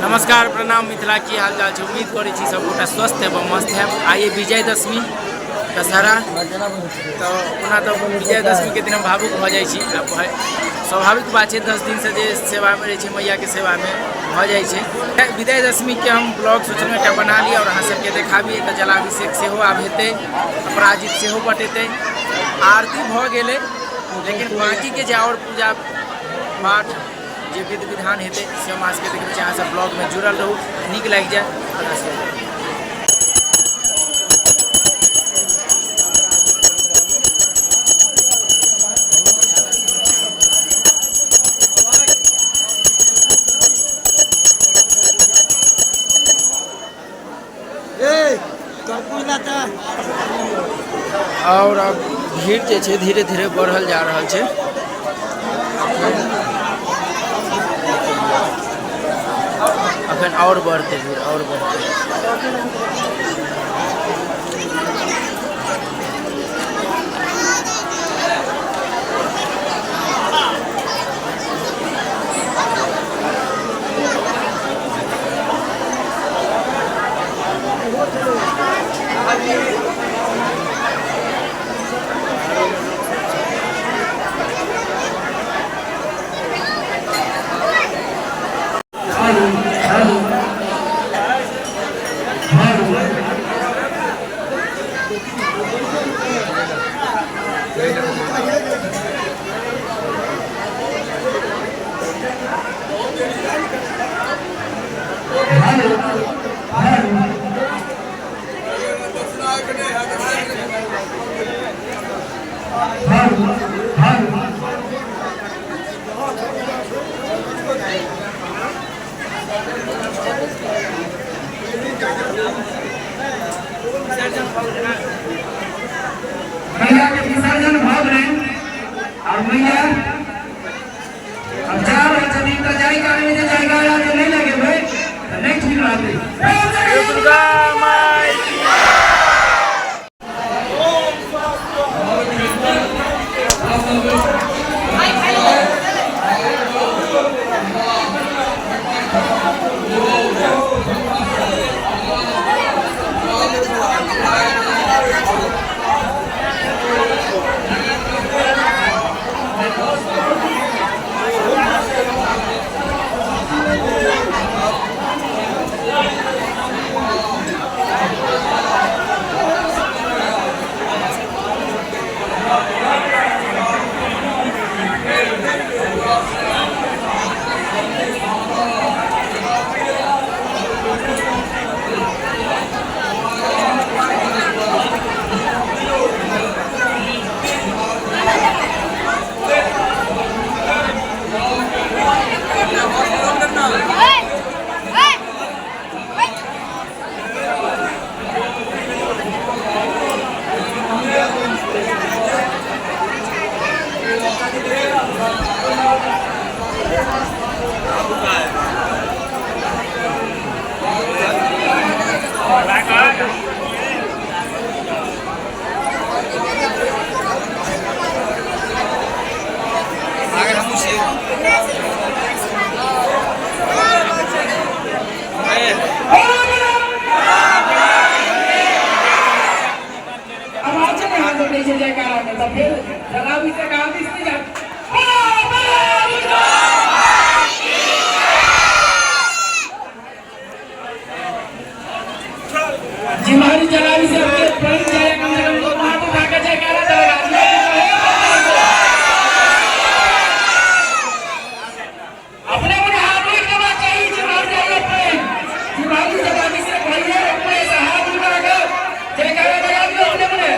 नमस्कार प्रणाम मिथिला की हालचाल छै। उम्मीद करै छी सब गोटा स्वस्थ एवं मस्त है। आइए विजयदशमी दशहरा तो ओना तो विजयदशमी के दिन हम भावुक भ जाइ छी। स्वाभाविक बात है 10 दिन से जे सेवा में रहे मैया के सेवा में भ जाइ छै। विजयदशमी के हम ब्लॉग सोचलहुँ एकटा बना लिया और अहाँ सबके देखाबी। तऽ जलाभिषेक सेहो आब हेतै, अपराजित सेहो बटेतै, आरती भ गेलै, लेकिन बाकी के जे और पूजा पाठ जे विधि विधान हेतै से हम अहाँ सबके देखबै। अहाँ सब ब्लॉग में जुड़ल रहू, नीक लागि जाए। और अब भीड़ जे छै धीरे धीरे बढ़ल जा रहल छै। अखन और बढ़ते भीड़ और बढ़ते। मैया के विसर्जन भऽ गेलै और मैया अब जा रहल छथिन तऽ जाय काल में जे जयकारा जे नहीं लगेबै तऽ नहीं ठीक रहतै। दुर्गा माई जयकारा में तो फिर जलाभिषेक आरती से जा जी महाराज जलाभिषेक के प्रेम जाए कम से कम लोग वहां तो भागा जयकारा चलेगा। अपने अपने हाथ में करना चाहिए जी महाराज जाए प्रेम जी महाराज जलाभिषेक भइए अपने से हाथ उठा के जयकारा लगा दियो अपने अपने।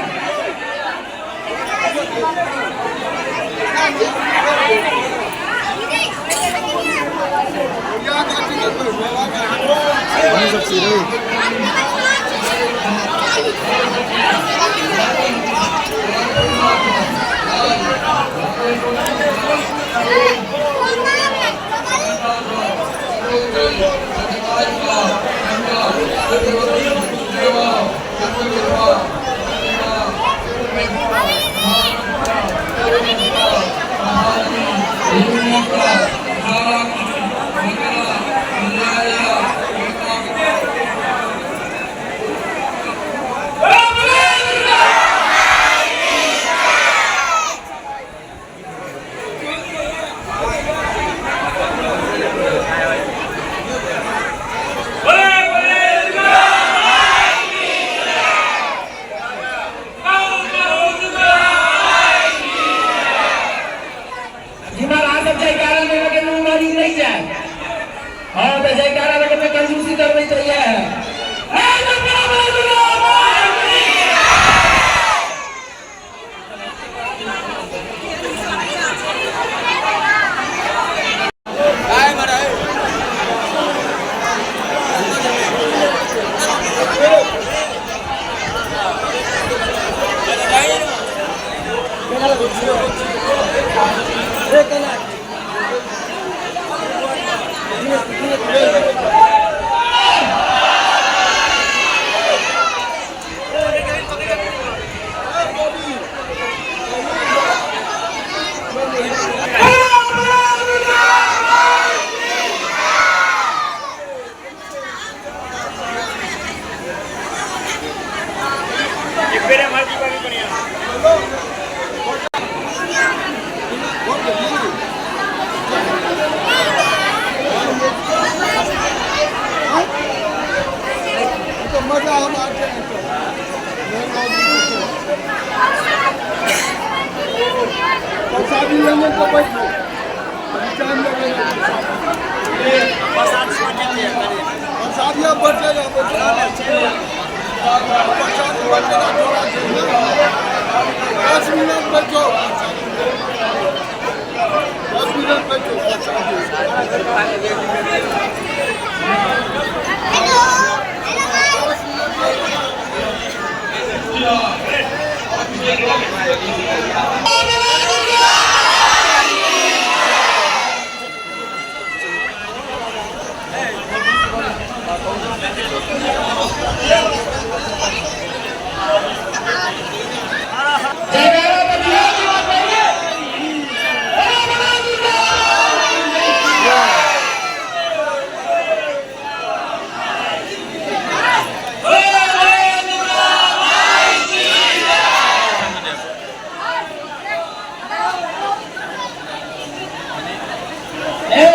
Hallelujah.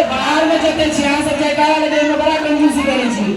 बाहर में जते छिया सब जयकारा लगे में बड़ा कंजूसी करै छी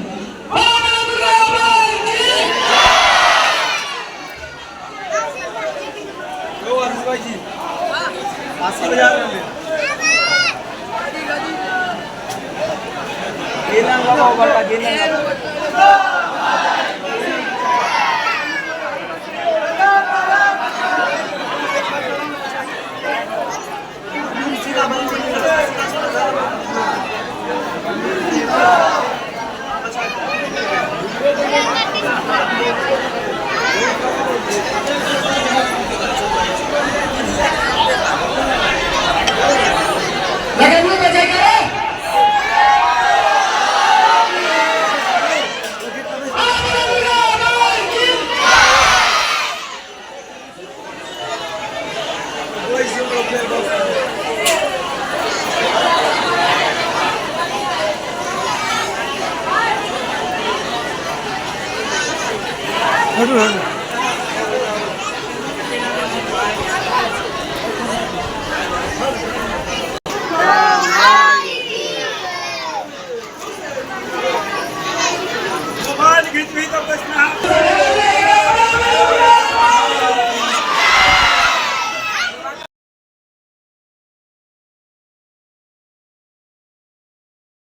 Hadi hadi.